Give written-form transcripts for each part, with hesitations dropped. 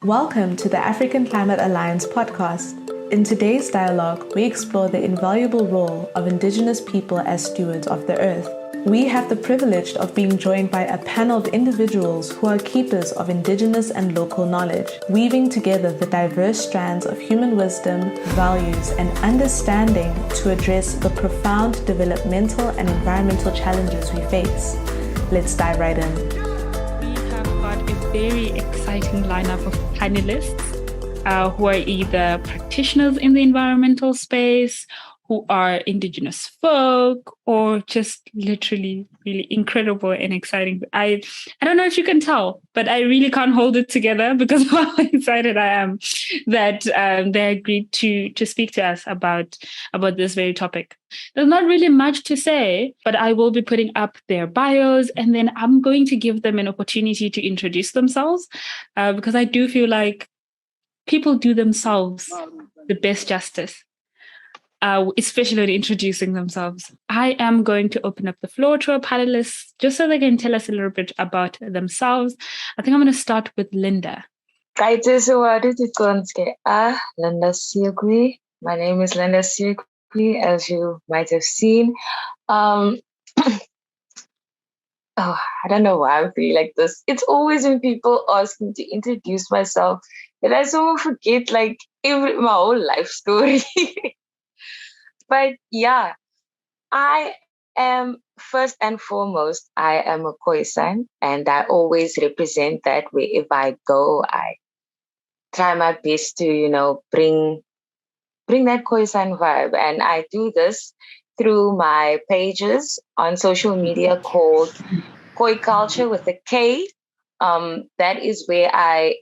Welcome to the African Climate Alliance podcast. In today's dialogue, we explore the invaluable role of Indigenous people as stewards of the earth. We have the privilege of being joined by a panel of individuals who are keepers of Indigenous and local knowledge, weaving together the diverse strands of human wisdom, values, and understanding to address the profound developmental and environmental challenges we face. Let's dive right in. A very exciting lineup of panelists who are either practitioners in the environmental space, who are Indigenous folk, or just literally really incredible and exciting. I don't know if you can tell, but I really can't hold it together because of how excited I am that they agreed to speak to us about this very topic. There's not really much to say, but I will be putting up their bios, and then I'm going to give them an opportunity to introduce themselves because I do feel like people do themselves the best justice. Especially when introducing themselves. I am going to open up the floor to our panelists just so they can tell us a little bit about themselves. I think I'm going to start with Linda. Linda SUGi. My name is Linda SUGi, as you might have seen. I don't know why I feel like this. It's always when people ask me to introduce myself that I sort of forget my whole life story. But yeah, I am first and foremost, I am a Khoi son, and I always represent that wherever I go. I try my best to, bring that Khoi son vibe. And I do this through my pages on social media called Khoi Culture with a K. That is where I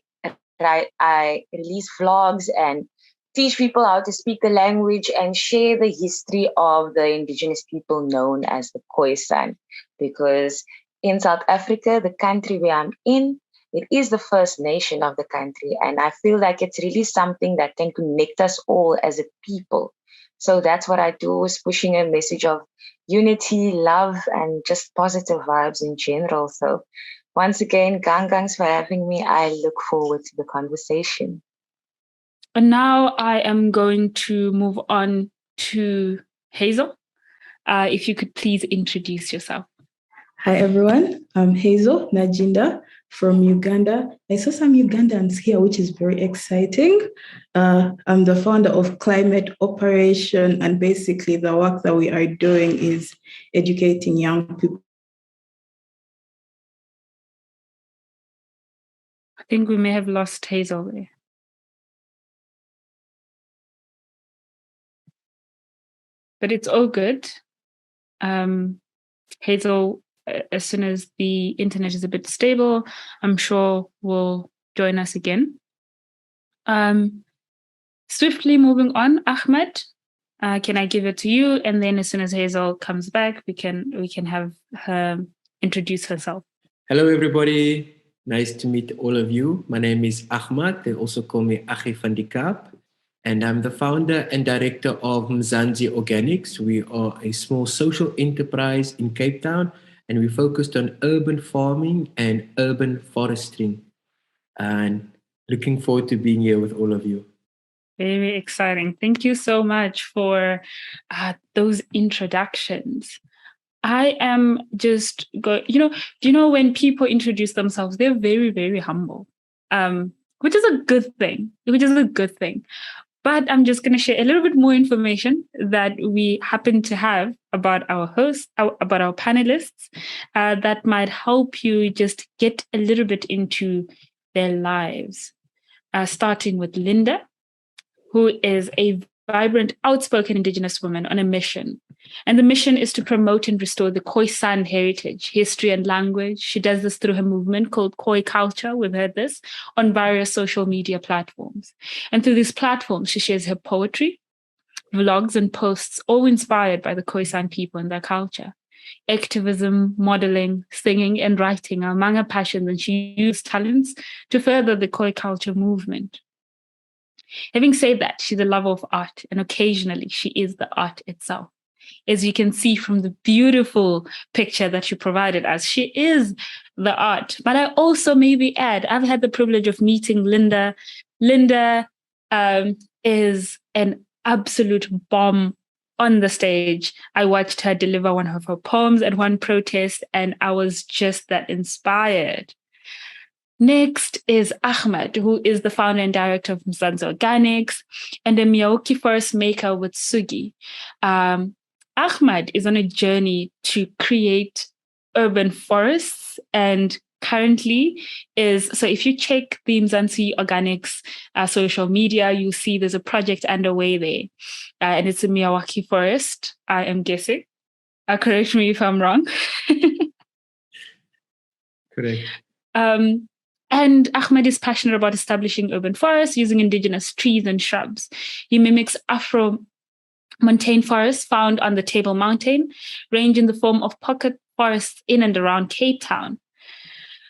release vlogs and teach people how to speak the language and share the history of the Indigenous people known as the Khoi san. Because in South Africa, the country where I'm in, it is the first nation of the country. And I feel like it's really something that can connect us all as a people. So that's what I do, is pushing a message of unity, love, and just positive vibes in general. So once again, gangangs for having me. I look forward to the conversation. And now I am going to move on to Heizal. If you could please introduce yourself. Hi, everyone. I'm Heizal Nagginda from Uganda. I saw some Ugandans here, which is very exciting. I'm the founder of Climate Operation, and basically the work that we are doing is educating young people. I think we may have lost Heizal there. But it's all good. Heizal, as soon as the internet is a bit stable, I'm sure will join us again. Swiftly moving on, Aghmad, can I give it to you? And then as soon as Heizal comes back, we can have her introduce herself. Hello, everybody. Nice to meet all of you. My name is Aghmad. They also call me Aggie van die Kaap. And I'm the founder and director of Mzanzi Organics. We are a small social enterprise in Cape Town, and we focused on urban farming and urban forestry. And looking forward to being here with all of you. Very exciting. Thank you so much for those introductions. I am just do you know when people introduce themselves, they're very, very humble, which is a good thing. But I'm just going to share a little bit more information that we happen to have about our hosts, about our panelists, that might help you just get a little bit into their lives. Starting with Linda, who is a vibrant, outspoken Indigenous woman on a mission. And the mission is to promote and restore the Khoi San heritage, history, and language. She does this through her movement called Khoi Culture, we've heard this, on various social media platforms. And through these platforms, she shares her poetry, vlogs, and posts, all inspired by the Khoi San people and their culture. Activism, modeling, singing, and writing are among her passions, and she uses talents to further the Khoi culture movement. Having said that, she's a lover of art, and occasionally she is the art itself. as you can see from the beautiful picture that you provided us. She is the art. But I also maybe add, I've had the privilege of meeting Linda. Linda is an absolute bomb on the stage. I watched her deliver one of her poems at one protest, and I was just that inspired. Next is Aghmad, who is the founder and director of Mzanzi Organics and a Miyawaki Forest Maker with SUGi. Aghmad is on a journey to create urban forests, and currently so if you check the Mzanzi Organics social media, you'll see there's a project underway there, and it's a Miyawaki Forest, I am guessing. Correct me if I'm wrong. Correct. And Aghmad is passionate about establishing urban forests using indigenous trees and shrubs. He mimics Afromontane forests found on the Table Mountain, range in the form of pocket forests in and around Cape Town.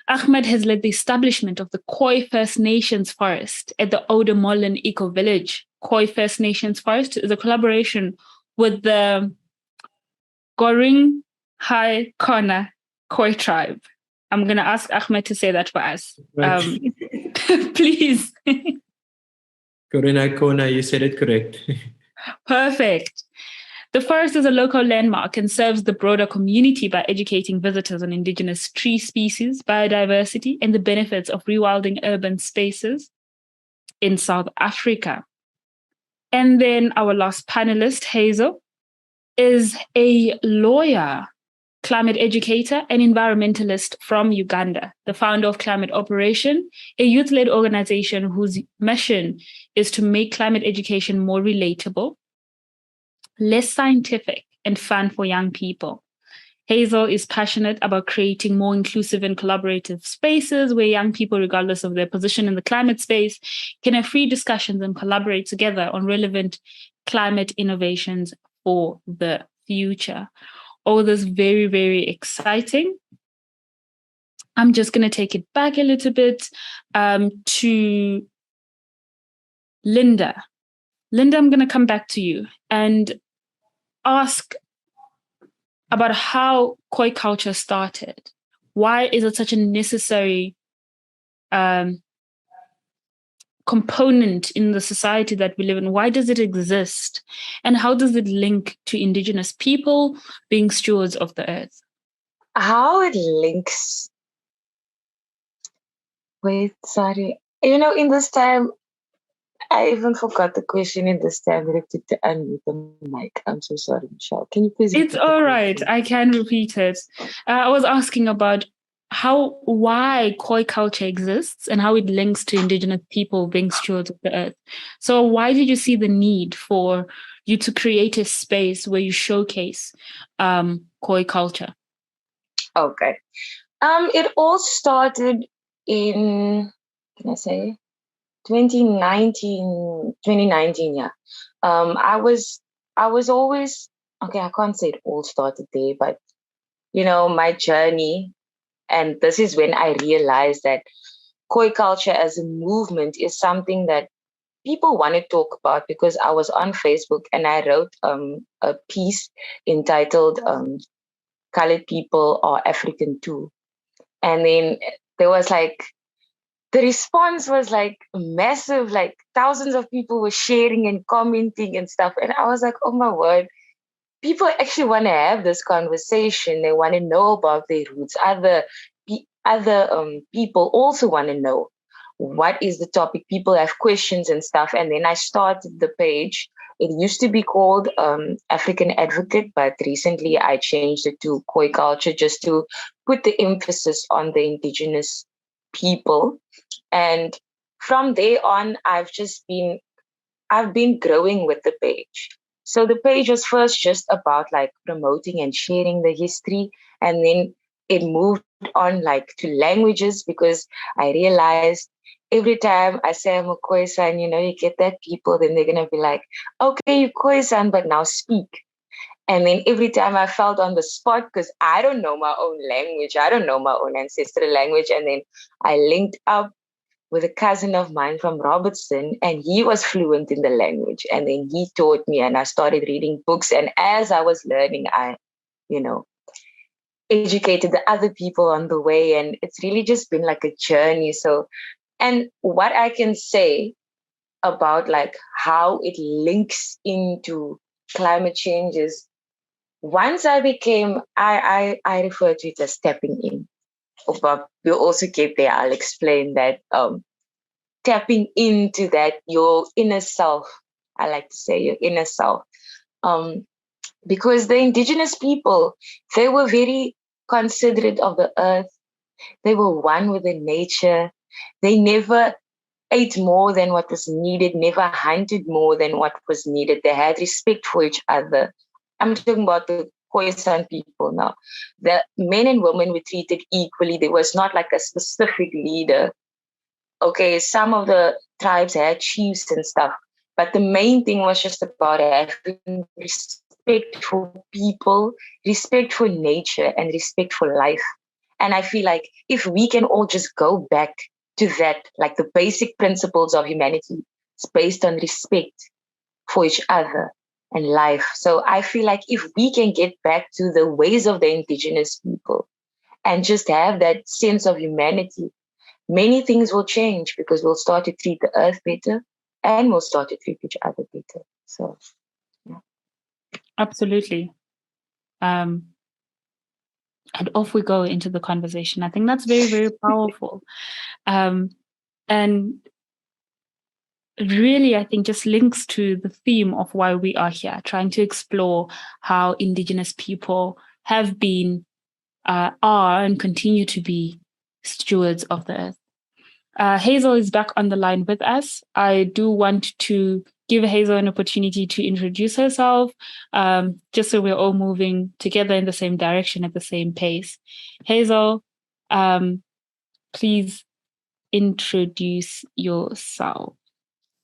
Aghmad has led the establishment of the Khoi First Nations Forest at the Oude Molen Eco-Village. Khoi First Nations Forest is a collaboration with the Goringhaikona Khoi tribe. I'm going to ask Aghmad to say that for us. Right. Please. Goringhaikona, you said it correct. Perfect. The forest is a local landmark and serves the broader community by educating visitors on indigenous tree species, biodiversity, and the benefits of rewilding urban spaces in South Africa. And then our last panelist, Heizal, is a lawyer, climate educator, and environmentalist from Uganda, the founder of Climate Operation, a youth-led organization whose mission is to make climate education more relatable, less scientific, and fun for young people. Heizal is passionate about creating more inclusive and collaborative spaces where young people, regardless of their position in the climate space, can have free discussions and collaborate together on relevant climate innovations for the future. All this very, very exciting. I'm just going to take it back a little bit to Linda. Linda, I'm going to come back to you and ask about how Khoi culture started. Why is it such a necessary component in the society that we live in? Why does it exist? And how does it link to indigenous people being stewards of the earth? How it links? Wait, sorry. In this time, I even forgot the question in this time directed to unmute the mic. I'm so sorry, Michelle. Can you please repeat It's all right. I can repeat it. I was asking about why Khoi culture exists and how it links to indigenous people being stewards of the earth. So why did you see the need for you to create a space where you showcase Khoi culture? Okay. It all started in, 2019, yeah. I was always, okay, I can't say it all started there, but, my journey, and this is when I realized that Khoi culture as a movement is something that people want to talk about, because I was on Facebook and I wrote a piece entitled Colored People Are African Too. And then there was the response was massive, thousands of people were sharing and commenting and stuff. And I was like, oh my word, people actually want to have this conversation. They want to know about their roots. Other people also want to know what is the topic. People have questions and stuff. And then I started the page. It used to be called African Advocate, but recently I changed it to Khoi Culture just to put the emphasis on the indigenous people. And from there on, I've been growing with the page. So the page was first just about promoting and sharing the history. And then it moved on to languages, because I realized every time I say I'm a Khoi-san, you get that people, then they're going to be like, okay, you're Khoi-san, but now speak. And then every time I felt on the spot, because I don't know my own language, I don't know my own ancestral language. And then I linked up with a cousin of mine from Robertson, and he was fluent in the language. And then he taught me, and I started reading books. And as I was learning, I, educated the other people on the way. And it's really just been like a journey. So, and what I can say about like how it links into climate change is, once I became, I refer to it as stepping in. But we'll also get there. I'll explain that tapping into that, your inner self. I like to say your inner self. Because the indigenous people, they were very considerate of the earth. They were one with the nature. They never ate more than what was needed, never hunted more than what was needed. They had respect for each other. I'm talking about the Khoi people now. The men and women were treated equally. There was not like a specific leader. Okay, some of the tribes had chiefs and stuff, but the main thing was just about having respect for people, respect for nature, and respect for life. And I feel like if we can all just go back to that, like the basic principles of humanity, it's based on respect for each other and life. So I feel like if we can get back to the ways of the indigenous people and just have that sense of humanity, many things will change, because we'll start to treat the earth better and we'll start to treat each other better. So, yeah. Absolutely. And off we go into the conversation. I think that's very, very powerful. And really, I think just links to the theme of why we are here, trying to explore how indigenous people have been, are, and continue to be stewards of the earth. Heizal is back on the line with us. I do want to give Heizal an opportunity to introduce herself, just so we're all moving together in the same direction at the same pace. Heizal, please introduce yourself.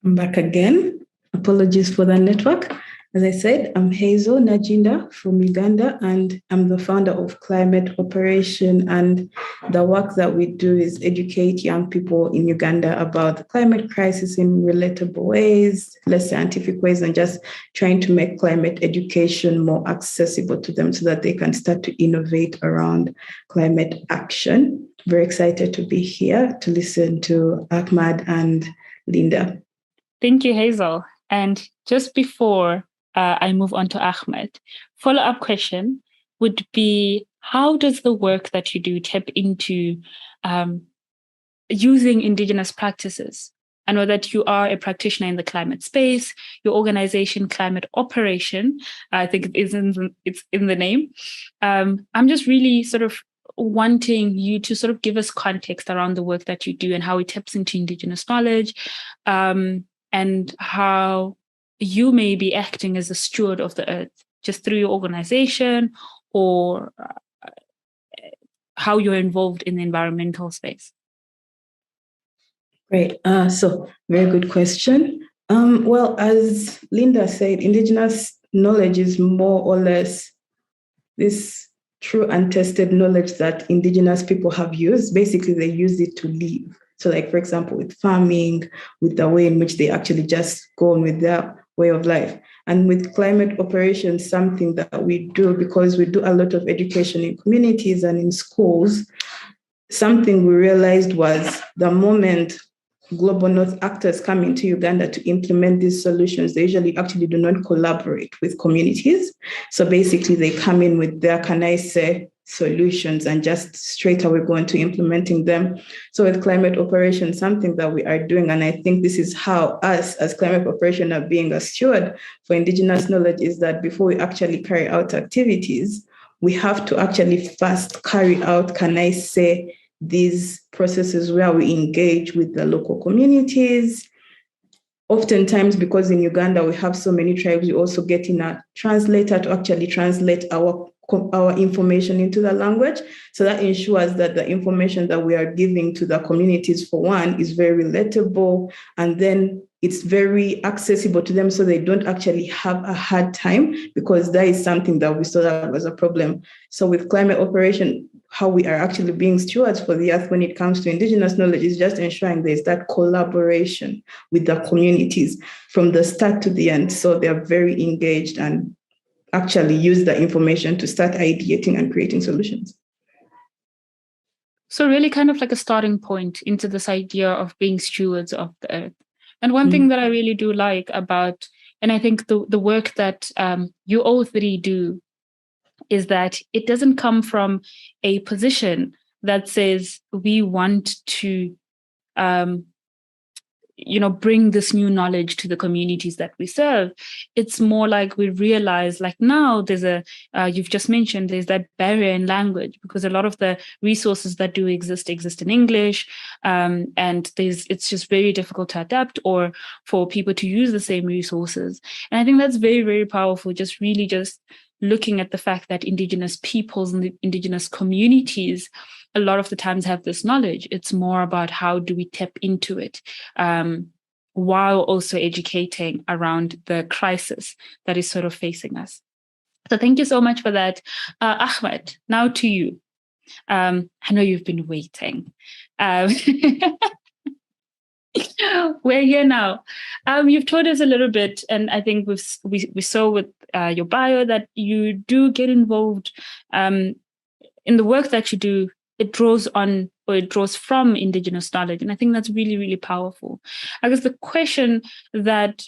I'm back again. Apologies for the network. As I said, I'm Heizal Nagginda from Uganda, and I'm the founder of Climate Operation. And the work that we do is educate young people in Uganda about the climate crisis in relatable ways, less scientific ways, and just trying to make climate education more accessible to them so that they can start to innovate around climate action. Very excited to be here to listen to Aghmad and Linda. Thank you, Heizal. And just before I move on to Aghmad, follow-up question would be, how does the work that you do tap into using indigenous practices? I know that you are a practitioner in the climate space. Your organization, Climate Operation, I think it's in the name. I'm just really sort of wanting you to sort of give us context around the work that you do and how it taps into indigenous knowledge, and how you may be acting as a steward of the earth, just through your organization, or how you're involved in the environmental space. Great. So very good question. Well, as Linda said, indigenous knowledge is more or less this true and tested knowledge that indigenous people have used. Basically, they use it to live. So like, for example, with farming, with the way in which they actually just go on with their way of life. And with climate operations, something that we do, because we do a lot of education in communities and in schools, something we realized was the moment global north actors come into Uganda to implement these solutions, they usually actually do not collaborate with communities. So basically they come in with their, can I say, solutions and just straight away go into implementing them. So with climate operation, something that we are doing, and I think this is how us as climate operation are being a steward for indigenous knowledge, is that before we actually carry out activities, we have to actually first carry out, can I say, these processes where we engage with the local communities. Oftentimes, because in Uganda we have so many tribes, we also get in a translator to actually translate our our information into the language. So that ensures that the information that we are giving to the communities, for one, is very relatable, and then it's very accessible to them, so they don't actually have a hard time, because that is something that we saw that was a problem. So with climate operation, how we are actually being stewards for the earth when it comes to Indigenous knowledge is just ensuring there's that collaboration with the communities from the start to the end. So they're very engaged and actually use the information to start ideating and creating solutions. So really kind of like a starting point into this idea of being stewards of the earth. And one thing that I really do like about, and I think the work that you all three do, is that it doesn't come from a position that says we want to bring this new knowledge to the communities that we serve. It's more like we realize, like now there's you've just mentioned, there's that barrier in language, because a lot of the resources that do exist in English, and it's just very difficult to adapt or for people to use the same resources. And I think that's very, very powerful, just looking at the fact that Indigenous peoples and the Indigenous communities a lot of the times have this knowledge. It's more about how do we tap into it, while also educating around the crisis that is sort of facing us. So thank you so much for that. Aghmad, now to you. I know you've been waiting. We're here now. You've told us a little bit, and I think we saw with your bio that you do get involved in the work that you do. It draws from Indigenous knowledge. And I think that's really, really powerful. I guess the question that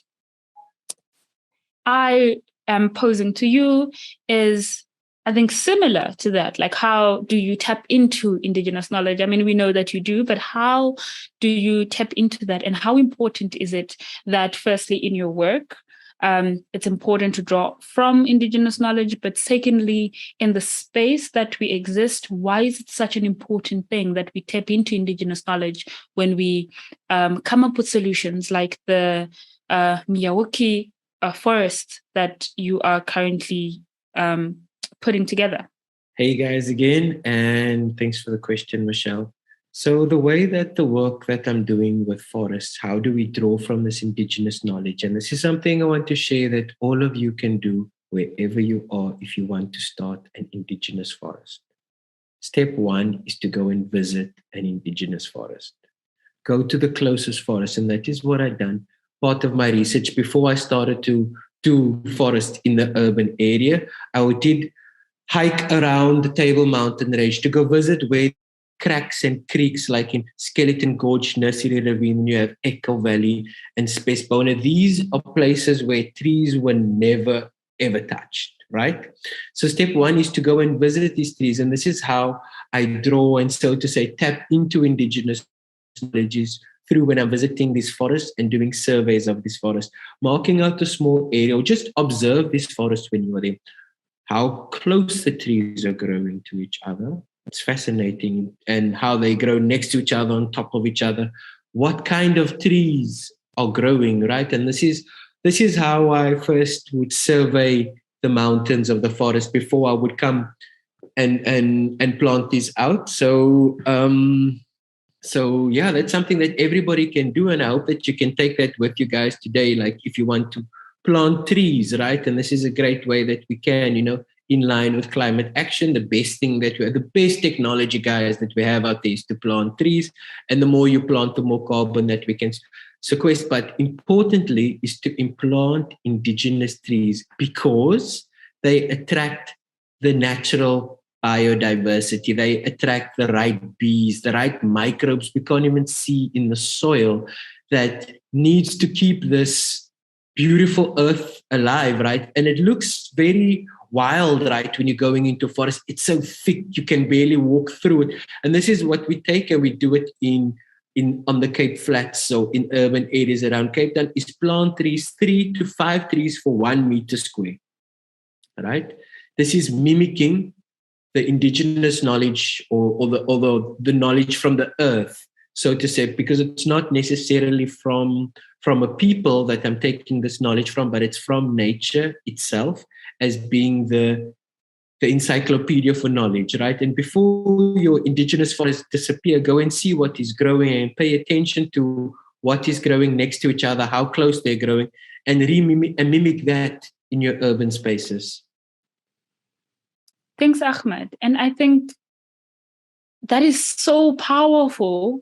I am posing to you is, I think, similar to that. Like, how do you tap into Indigenous knowledge? I mean, we know that you do, but how do you tap into that? And how important is it that, firstly, in your work, it's important to draw from Indigenous knowledge, but secondly, in the space that we exist, why is it such an important thing that we tap into Indigenous knowledge when we come up with solutions like the Miyawaki Forest that you are currently putting together? Hey guys again, and thanks for the question, Michelle. So the way that the work that I'm doing with forests, how do we draw from this Indigenous knowledge? And this is something I want to share that all of you can do wherever you are if you want to start an Indigenous forest. Step one is to go and visit an Indigenous forest. Go to the closest forest, and that is what I've done. Part of my research before I started to do forest in the urban area, I did hike around the Table Mountain range to go visit where cracks and creeks, like in Skeleton Gorge, Nursery Ravine, you have Echo Valley and Spacebone. These are places where trees were never, ever touched, right? So step one is to go and visit these trees. And this is how I draw and, so to say, tap into Indigenous knowledge through when I'm visiting these forests and doing surveys of this forest, marking out a small area, or just observe this forest when you are there. How close the trees are growing to each other. It's fascinating, and how they grow next to each other, on top of each other. What kind of trees are growing, right? And this is how I first would survey the mountains of the forest before I would come and plant these out. So yeah, that's something that everybody can do, and I hope that you can take that with you guys today. Like, if you want to plant trees, right? And this is a great way that we can, in line with climate action. The best thing that we have, the best technology, guys, that we have out there is to plant trees. And the more you plant, the more carbon that we can sequester. But importantly is to implant Indigenous trees, because they attract the natural biodiversity. They attract the right bees, the right microbes we can't even see in the soil, that needs to keep this beautiful earth alive, right? And it looks very wild, right? When you're going into forest, it's so thick you can barely walk through it. And this is what we take, and we do it on the Cape Flats. So in urban areas around Cape Town, is plant trees, 3 to 5 trees for 1 meter square. Right? This is mimicking the Indigenous knowledge or the knowledge from the earth, so to say, because it's not necessarily from a people that I'm taking this knowledge from, but it's from nature itself, as being the the encyclopedia for knowledge, right? And before your indigenous forests disappear, go and see what is growing and pay attention to what is growing next to each other, how close they're growing, and mimic that in your urban spaces. Thanks, Aghmad. And I think that is so powerful.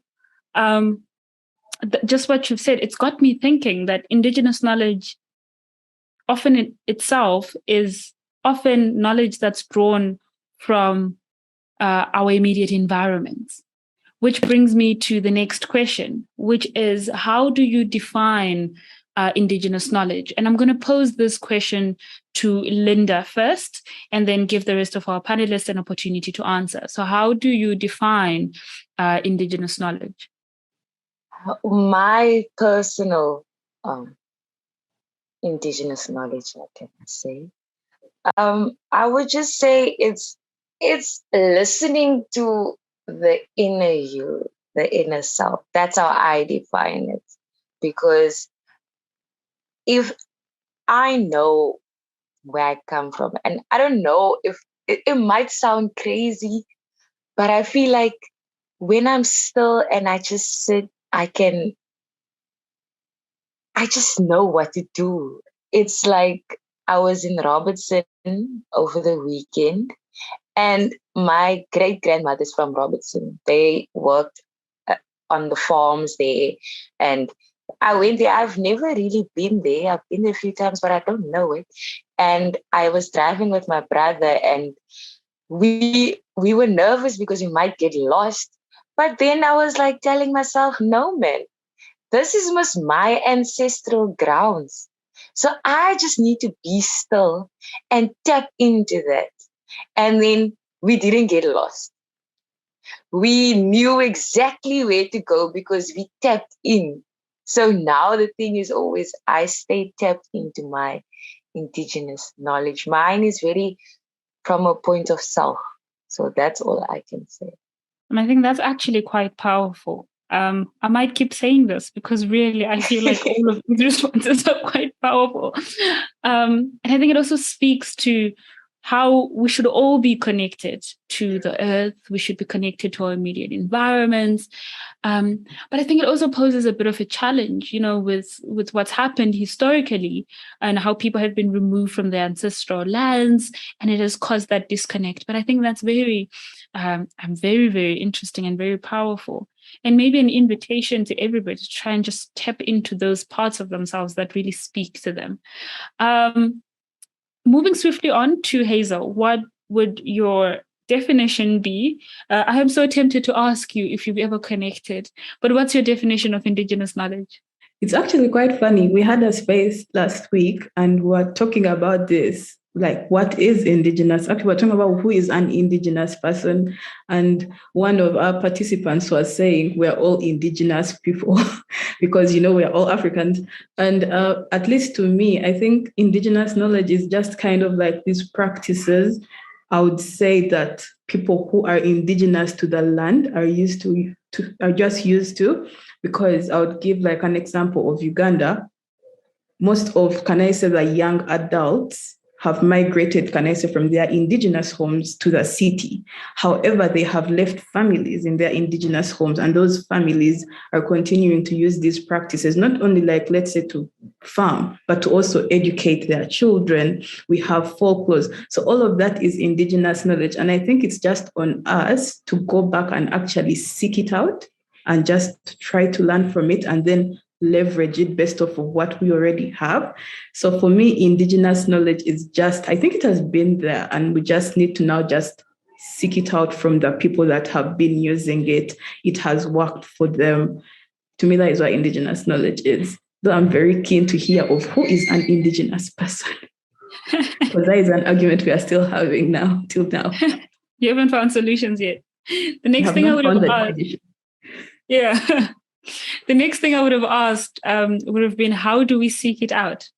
Just what you've said, it's got me thinking that indigenous knowledge often in itself is often knowledge that's drawn from our immediate environments. Which brings me to the next question, which is, how do you define indigenous knowledge? And I'm going to pose this question to Linda first, and then give the rest of our panelists an opportunity to answer. So how do you define indigenous knowledge? My personal indigenous knowledge, I can say, I would just say it's listening to the inner you, the inner self. That's how I define it. Because if I know where I come from, and I don't know if it might sound crazy, but I feel like when I'm still and I just sit, I just know what to do. It's like I was in Robertson over the weekend, and my great-grandmother's from Robertson. They worked on the farms there, and I went there. I've never really been there. I've been there a few times, but I don't know it. And I was driving with my brother, and we were nervous because we might get lost. But then I was like telling myself, no, man, this is my ancestral grounds. So I just need to be still and tap into that. And then we didn't get lost. We knew exactly where to go because we tapped in. So now the thing is always, I stay tapped into my indigenous knowledge. Mine is very from a point of self. So that's all I can say. And I think that's actually quite powerful. I might keep saying this because really I feel like all of these responses are quite powerful. And I think it also speaks to how we should all be connected to the earth. We should be connected to our immediate environments. But I think it also poses a bit of a challenge, with what's happened historically and how people have been removed from their ancestral lands, and it has caused that disconnect. But I think that's very, very interesting and very powerful. And maybe an invitation to everybody to try and just tap into those parts of themselves that really speak to them. Moving swiftly on to Heizal, what would your definition be? I am so tempted to ask you if you've ever connected, but what's your definition of indigenous knowledge? It's actually quite funny. We had a space last week and we're talking about this, like what is indigenous? Actually, we're talking about who is an indigenous person. And one of our participants was saying we're all indigenous people because, we're all Africans. And at least to me, I think indigenous knowledge is just kind of like these practices. I would say that people who are indigenous to the land are just used to, because I would give like an example of Uganda. Most of, the young adults have migrated, from their indigenous homes to the city. However, they have left families in their indigenous homes, and those families are continuing to use these practices, not only let's say to farm, but to also educate their children. We have folklore. So all of that is indigenous knowledge. And I think it's just on us to go back and actually seek it out and just try to learn from it and then leverage it based off of what we already have. So for me, indigenous knowledge is just, I think it has been there, and we just need to now just seek it out from the people that have been using it. It has worked for them. To me, that is what indigenous knowledge is. So I'm very keen to hear of who is an indigenous person. Because that is an argument we are still having till now. You haven't found solutions yet. The next thing I would have asked. Yeah. The next thing I would have asked would have been, how do we seek it out?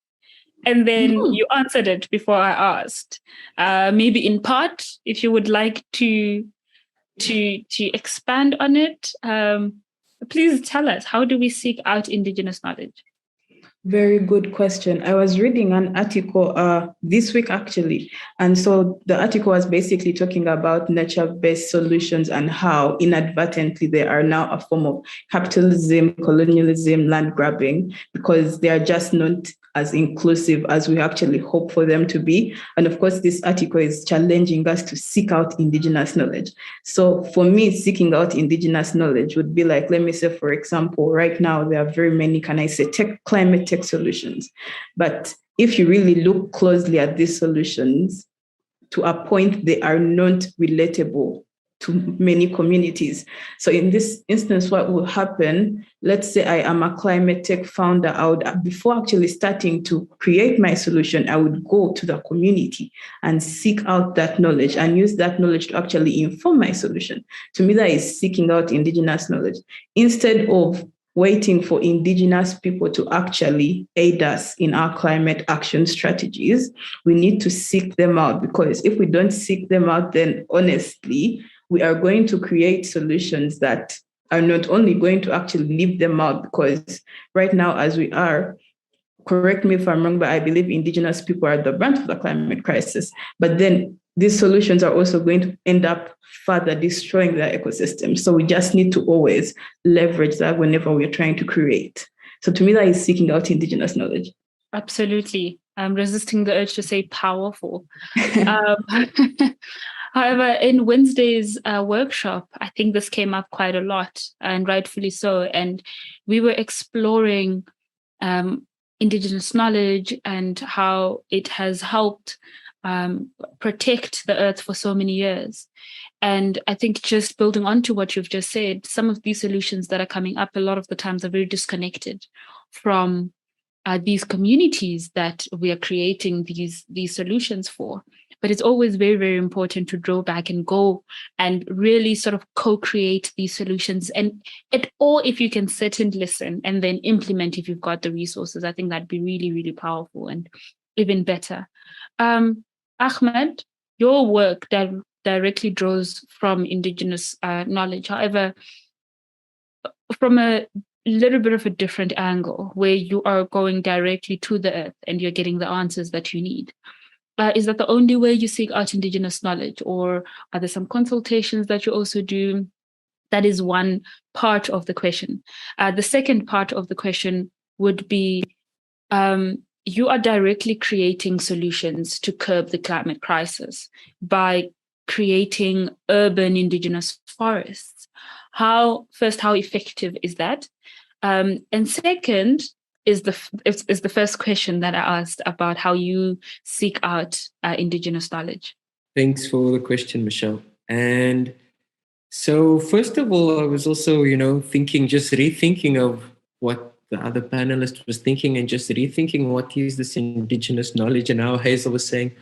And then you answered it before I asked. Maybe in part, if you would like to expand on it, please tell us, how do we seek out indigenous knowledge? Very good question. I was reading an article this week, actually. And so the article was basically talking about nature-based solutions and how inadvertently they are now a form of capitalism, colonialism, land grabbing, because they are just not as inclusive as we actually hope for them to be. And of course, this article is challenging us to seek out Indigenous knowledge. So for me, seeking out Indigenous knowledge would be like, let me say, for example, right now, there are very many, climate tech solutions. But if you really look closely at these solutions, to a point, they are not relatable to many communities. So in this instance, what will happen, let's say I am a climate tech founder, before actually starting to create my solution, I would go to the community and seek out that knowledge and use that knowledge to actually inform my solution. To me, that is seeking out Indigenous knowledge instead of waiting for Indigenous people to actually aid us in our climate action strategies. We need to seek them out, because if we don't seek them out, then honestly, we are going to create solutions that are not only going to actually leave them out, because right now, as we are, correct me if I'm wrong, but I believe Indigenous people are the brunt of the climate crisis. But then these solutions are also going to end up further destroying their ecosystem. So we just need to always leverage that whenever we're trying to create. So to me, that is seeking out Indigenous knowledge. Absolutely. I'm resisting the urge to say powerful. However, in Wednesday's workshop, I think this came up quite a lot, and rightfully so. And we were exploring Indigenous knowledge and how it has helped protect the earth for so many years. And I think just building on to what you've just said, some of these solutions that are coming up a lot of the times are very disconnected from these communities that we are creating these solutions for. But it's always very, very important to draw back and go and really sort of co-create these solutions. And if you can sit and listen and then implement if you've got the resources, I think that'd be really, really powerful and even better. Aghmad, your work directly draws from Indigenous knowledge. However, from a little bit of a different angle, where you are going directly to the earth and you're getting the answers that you need. Is that the only way you seek out Indigenous knowledge, or are there some consultations that you also do? That is one part of the question. The second part of the question would be, you are directly creating solutions to curb the climate crisis by creating urban Indigenous forests. How effective is that? And second, is the first question that I asked about how you seek out Indigenous knowledge. Thanks for the question, Michelle. And so first of all, I was also, rethinking of what the other panelist was thinking, and just rethinking what is this Indigenous knowledge, and how Heizal was saying,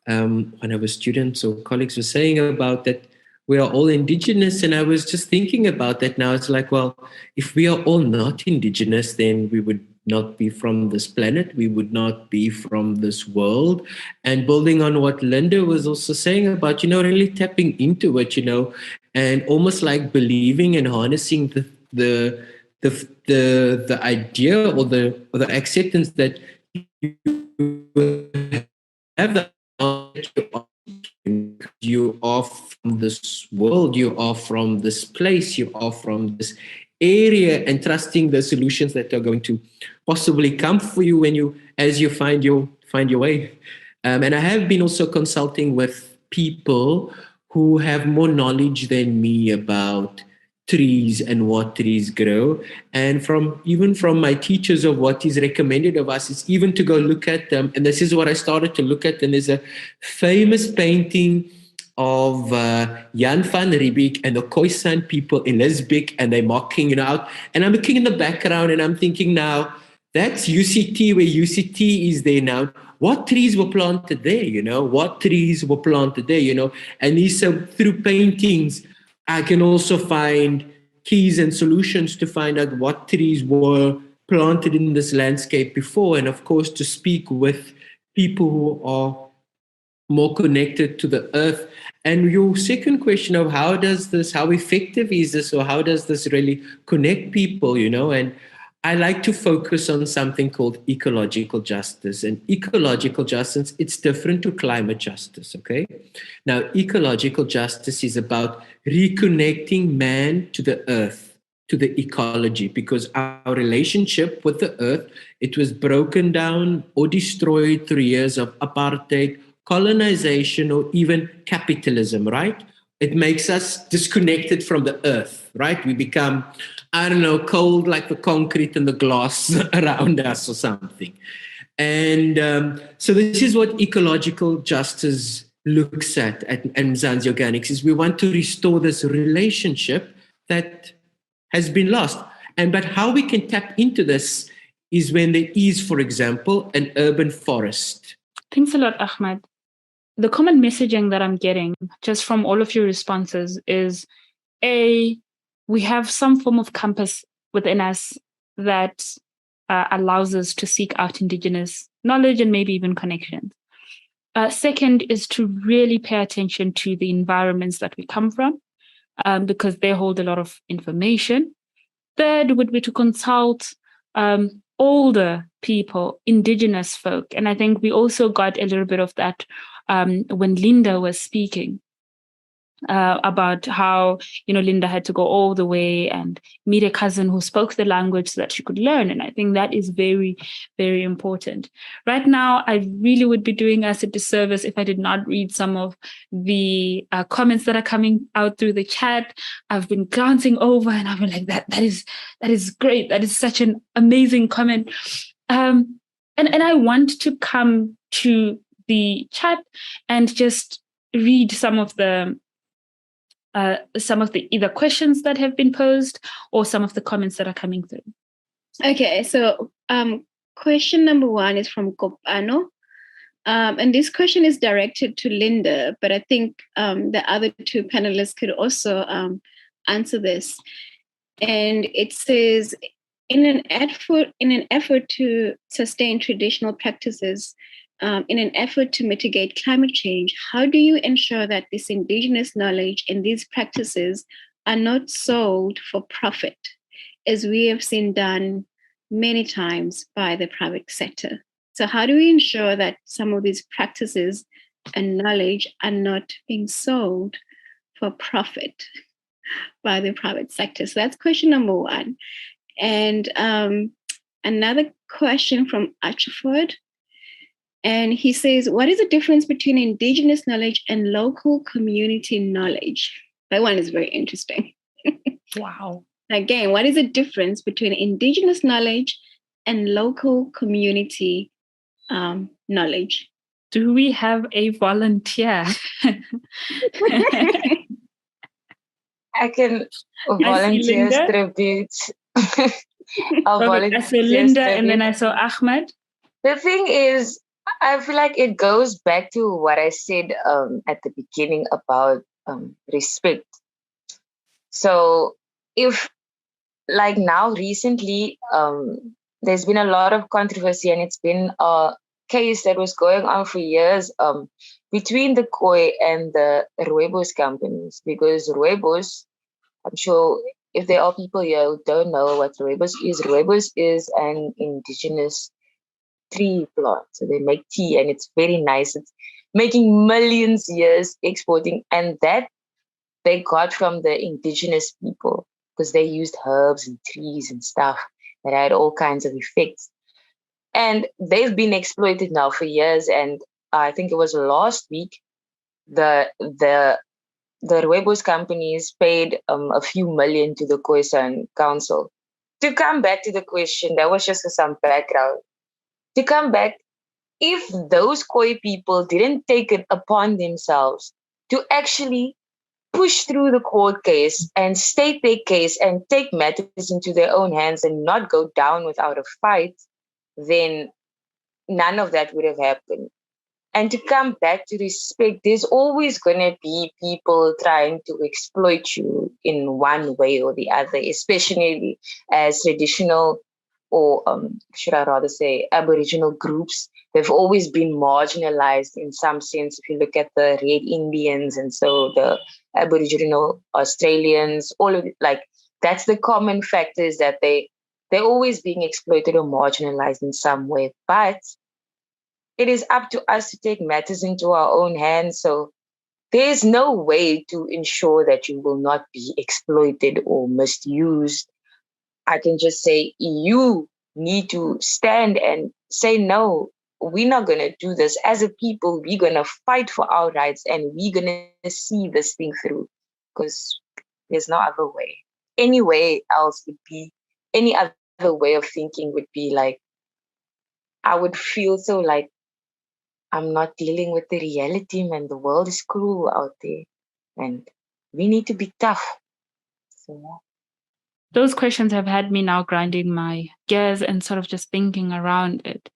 when our students or colleagues were saying about that, we are all Indigenous. And I was just thinking about that now. It's like, well, if we are all not Indigenous, then we would not be from this planet. We would not be from this world. And building on what Linda was also saying about, really tapping into it, and almost like believing and harnessing the idea or the acceptance that you have the you are from this world, you are from this place, you are from this area, and trusting the solutions that are going to possibly come for you as you find your way. And I have been also consulting with people who have more knowledge than me about trees and what trees grow, and even from my teachers of what is recommended of us is even to go look at them. And this is what I started to look at. And there's a famous painting of Jan van Riebeeck and the Khoisan people in Lisbeth, and they're mocking out. And I'm looking in the background and I'm thinking, now that's UCT, where UCT is there now. What trees were planted there? What trees were planted there? And these through paintings, I can also find keys and solutions to find out what trees were planted in this landscape before. And of course, to speak with people who are more connected to the earth. And your second question of how effective is this, or how does this really connect people, And I like to focus on something called ecological justice. And ecological justice, it's different to climate justice, okay? Now, ecological justice is about reconnecting man to the earth, to the ecology, because our relationship with the earth, it was broken down or destroyed through years of apartheid, colonization, or even capitalism, right? It makes us disconnected from the earth, right? We become, I don't know, cold like the concrete and the glass around us or something. And so this is what ecological justice looks at Mzanzi Organics, is we want to restore this relationship that has been lost. But how we can tap into this is when there is, for example, an urban forest. Thanks a lot, Aghmad. The common messaging that I'm getting just from all of your responses is, we have some form of compass within us that allows us to seek out Indigenous knowledge and maybe even connections. Second is to really pay attention to the environments that we come from, because they hold a lot of information. Third would be to consult older people, Indigenous folk. And I think we also got a little bit of that when Linda was speaking about how, Linda had to go all the way and meet a cousin who spoke the language so that she could learn. And I think that is very, very important. Right now, I really would be doing us a disservice if I did not read some of the comments that are coming out through the chat. I've been glancing over and I've been like, that is great. That is such an amazing comment. And I want to come to the chat and just read some of the either questions that have been posed or some of the comments that are coming through. Okay, so question number 1 is from Kopano. And this question is directed to Linda, but I think the other 2 panelists could also answer this. And it says, in an effort to sustain traditional practices, in an effort to mitigate climate change, how do you ensure that this Indigenous knowledge and these practices are not sold for profit, as we have seen done many times by the private sector? So how do we ensure that some of these practices and knowledge are not being sold for profit by the private sector? So that's question number 1. And another question from Achaford. And he says, what is the difference between Indigenous knowledge and local community knowledge? That one is very interesting. Wow. Again, what is the difference between Indigenous knowledge and local community knowledge? Do we have a volunteer? I can volunteer tribute. I saw Linda and then I saw Aghmad. The thing is, I feel like it goes back to what I said at the beginning about respect. So if, like now recently, there's been a lot of controversy, and it's been a case that was going on for years between the Khoi and the rooibos companies, because rooibos, I'm sure if there are people here who don't know what rooibos is an indigenous tree plant. So they make tea and it's very nice. It's making millions years exporting, and that they got from the indigenous people because they used herbs and trees and stuff that had all kinds of effects. And they've been exploited now for years. And I think it was last week, the rooibos companies paid a few million to the Khoisan Council. To come back to the question, that was just for some background. To come back, if those Khoi people didn't take it upon themselves to actually push through the court case and state their case and take matters into their own hands and not go down without a fight, then none of that would have happened. And to come back to respect, there's always going to be people trying to exploit you in one way or the other, especially as traditional, or should I rather say Aboriginal groups. They've always been marginalized in some sense. If you look at the Red Indians and so the Aboriginal Australians, all of it, like that's the common factor, is that they they're always being exploited or marginalized in some way. But it is up to us to take matters into our own hands. So there's no way to ensure that you will not be exploited or misused. I can just say you need to stand and say, no, we're not going to do this. As a people, we're going to fight for our rights and we're going to see this thing through, because there's no other way. Any way else would be, any other way of thinking would be like, I would feel so like I'm not dealing with the reality, man. The world is cruel out there and we need to be tough. So, those questions have had me now grinding my gears and sort of just thinking around it.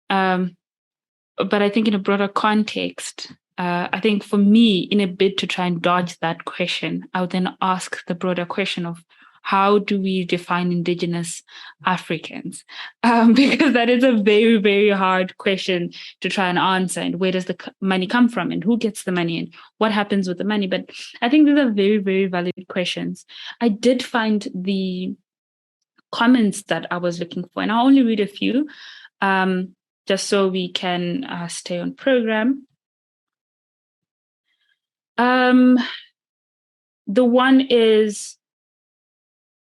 But I think in a broader context, I think for me, in a bid to try and dodge that question, I would then ask the broader question of how do we define Indigenous Africans? Because that is a very, very hard question to try and answer. And where does the money come from? And who gets the money? And what happens with the money? But I think these are very, very valid questions. I did find the comments that I was looking for, and I'll only read a few, just so we can stay on program. The one is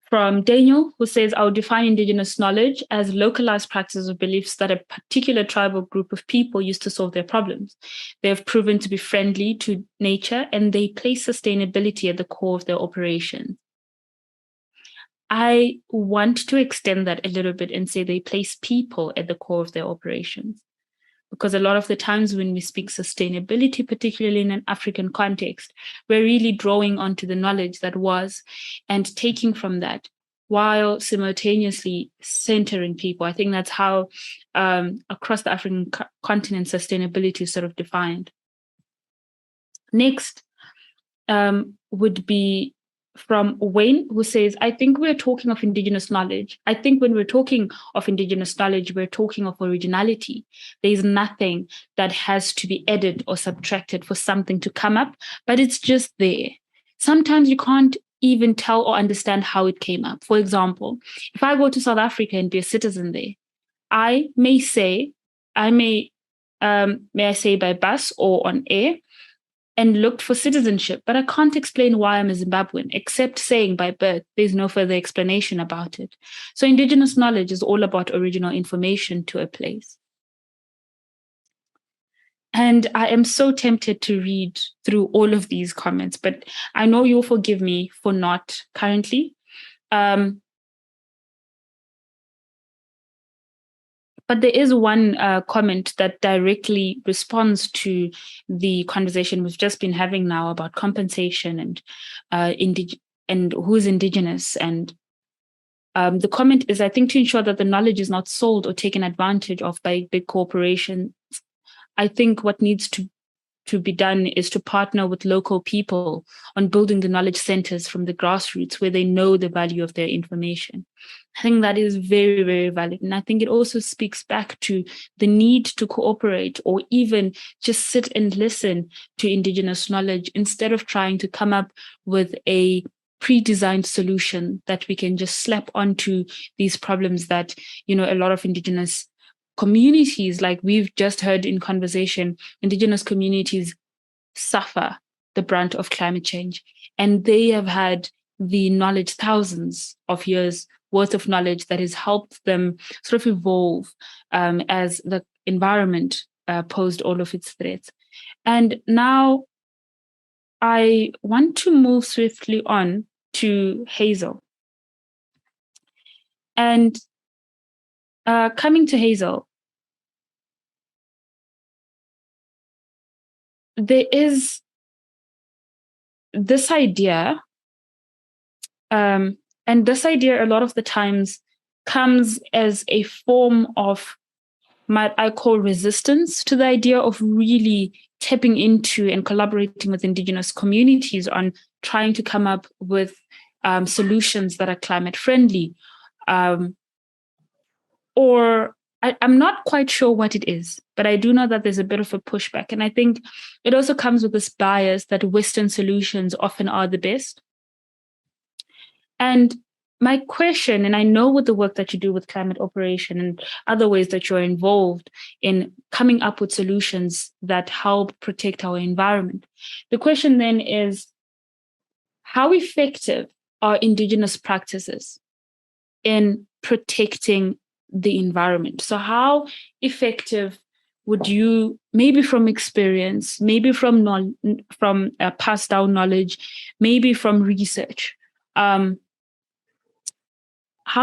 from Daniel, who says, I would define Indigenous knowledge as localized practices or beliefs that a particular tribal group of people use to solve their problems. They have proven to be friendly to nature, and they place sustainability at the core of their operations. I want to extend that a little bit and say they place people at the core of their operations. Because a lot of the times when we speak sustainability, particularly in an African context, we're really drawing onto the knowledge that was and taking from that while simultaneously centering people. I think that's how across the African continent sustainability is sort of defined. Next would be from Wayne, who says, I think we're talking of Indigenous knowledge. I think when we're talking of Indigenous knowledge, we're talking of originality. There's nothing that has to be added or subtracted for something to come up, but it's just there. Sometimes you can't even tell or understand how it came up. For example, if I go to South Africa and be a citizen there, I may say by bus or on air, and looked for citizenship, but I can't explain why I'm a Zimbabwean, except saying by birth, there's no further explanation about it. So Indigenous knowledge is all about original information to a place. And I am so tempted to read through all of these comments, but I know you'll forgive me for not currently. But there is one comment that directly responds to the conversation we've just been having now about compensation and who's Indigenous. And the comment is, I think, to ensure that the knowledge is not sold or taken advantage of by big corporations, I think what needs to be done is to partner with local people on building the knowledge centers from the grassroots where they know the value of their information. I think that is very, very valid. And I think it also speaks back to the need to cooperate or even just sit and listen to Indigenous knowledge instead of trying to come up with a pre-designed solution that we can just slap onto these problems that, a lot of Indigenous communities, like we've just heard in conversation, Indigenous communities suffer the brunt of climate change. And they have had the knowledge, thousands of years worth of knowledge that has helped them sort of evolve as the environment posed all of its threats. And now I want to move swiftly on to Heizal. And coming to Heizal, there is this idea, and this idea a lot of the times comes as a form of what I call resistance to the idea of really tapping into and collaborating with Indigenous communities on trying to come up with solutions that are climate friendly. Or I'm not quite sure what it is, but I do know that there's a bit of a pushback. And I think it also comes with this bias that Western solutions often are the best. And my question, and I know with the work that you do with climate operation and other ways that you're involved in coming up with solutions that help protect our environment. The question then is, how effective are Indigenous practices in protecting the environment? So how effective would you, maybe from experience, maybe from passed down knowledge, maybe from research, how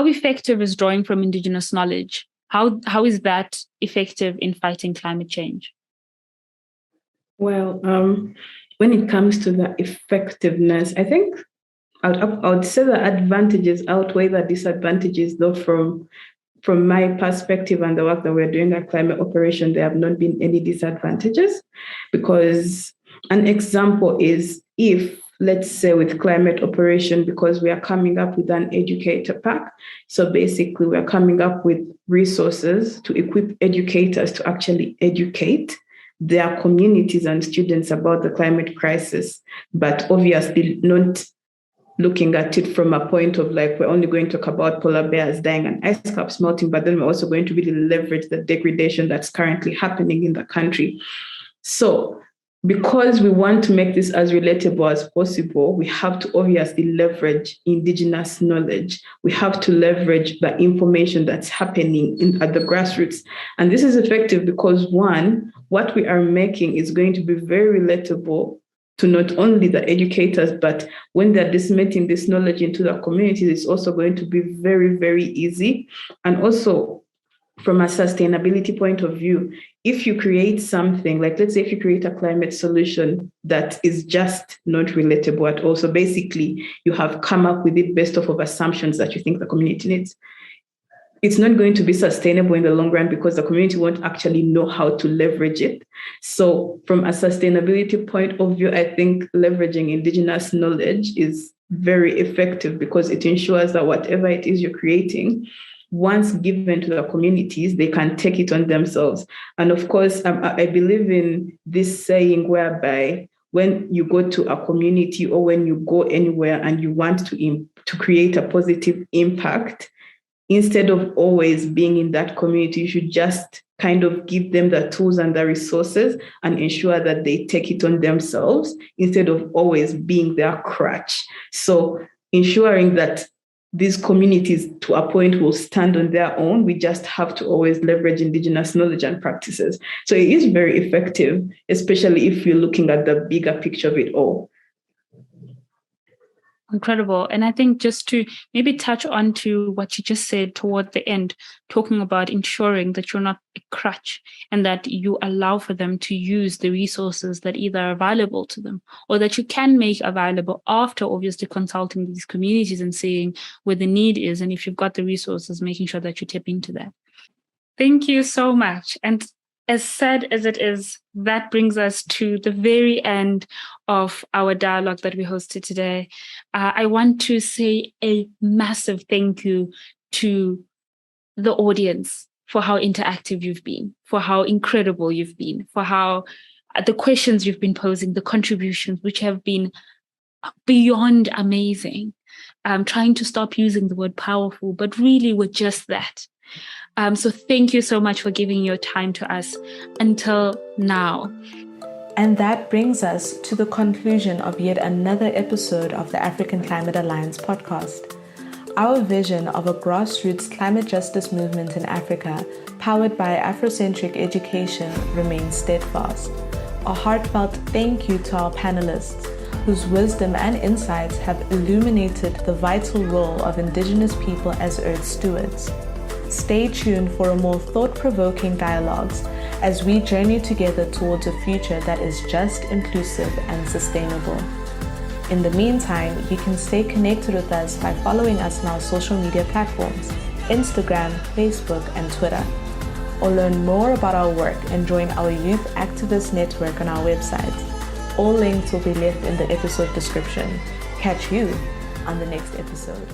effective is drawing from Indigenous knowledge? How is that effective in fighting climate change? Well, when it comes to the effectiveness, I think I would say the advantages outweigh the disadvantages, though from my perspective and the work that we're doing at Climate Operation, there have not been any disadvantages, because an example is if, let's say with Climate Operation, because we are coming up with an educator pack. So basically we're coming up with resources to equip educators to actually educate their communities and students about the climate crisis, but obviously not looking at it from a point of like, we're only going to talk about polar bears dying and ice caps melting, but then we're also going to really leverage the degradation that's currently happening in the country. So because we want to make this as relatable as possible, we have to obviously leverage Indigenous knowledge. We have to leverage the information that's happening at the grassroots. And this is effective because, one, what we are making is going to be very relatable to not only the educators, but when they're disseminating this knowledge into the communities, it's also going to be very, very easy. And also, from a sustainability point of view, if you create something, like let's say if you create a climate solution that is just not relatable at all, so basically you have come up with it based off of assumptions that you think the community needs, it's not going to be sustainable in the long run because the community won't actually know how to leverage it. So from a sustainability point of view, I think leveraging Indigenous knowledge is very effective because it ensures that whatever it is you're creating, once given to the communities, they can take it on themselves. And of course, I believe in this saying whereby when you go to a community or when you go anywhere and you want to create a positive impact, instead of always being in that community, you should just kind of give them the tools and the resources and ensure that they take it on themselves instead of always being their crutch. So ensuring that these communities to a point will stand on their own, we just have to always leverage Indigenous knowledge and practices. So it is very effective, especially if you're looking at the bigger picture of it all. Incredible. And I think just to maybe touch on to what you just said toward the end, talking about ensuring that you're not a crutch and that you allow for them to use the resources that either are available to them or that you can make available after obviously consulting these communities and seeing where the need is. And if you've got the resources, making sure that you tap into that. Thank you so much. And as sad as it is, that brings us to the very end of our dialogue that we hosted today. I want to say a massive thank you to the audience for how interactive you've been, for how incredible you've been, for how the questions you've been posing, the contributions, which have been beyond amazing. I'm trying to stop using the word powerful, but really we're just that. So thank you so much for giving your time to us until now. And that brings us to the conclusion of yet another episode of the African Climate Alliance podcast. Our vision of a grassroots climate justice movement in Africa, powered by Afrocentric education, remains steadfast. A heartfelt thank you to our panelists, whose wisdom and insights have illuminated the vital role of Indigenous people as Earth stewards. Stay tuned for a more thought-provoking dialogues as we journey together towards a future that is just, inclusive, and sustainable. In the meantime, you can stay connected with us by following us on our social media platforms, Instagram, Facebook, and Twitter, or learn more about our work and join our youth activist network on our website. All links will be left in the episode description. Catch you on the next episode.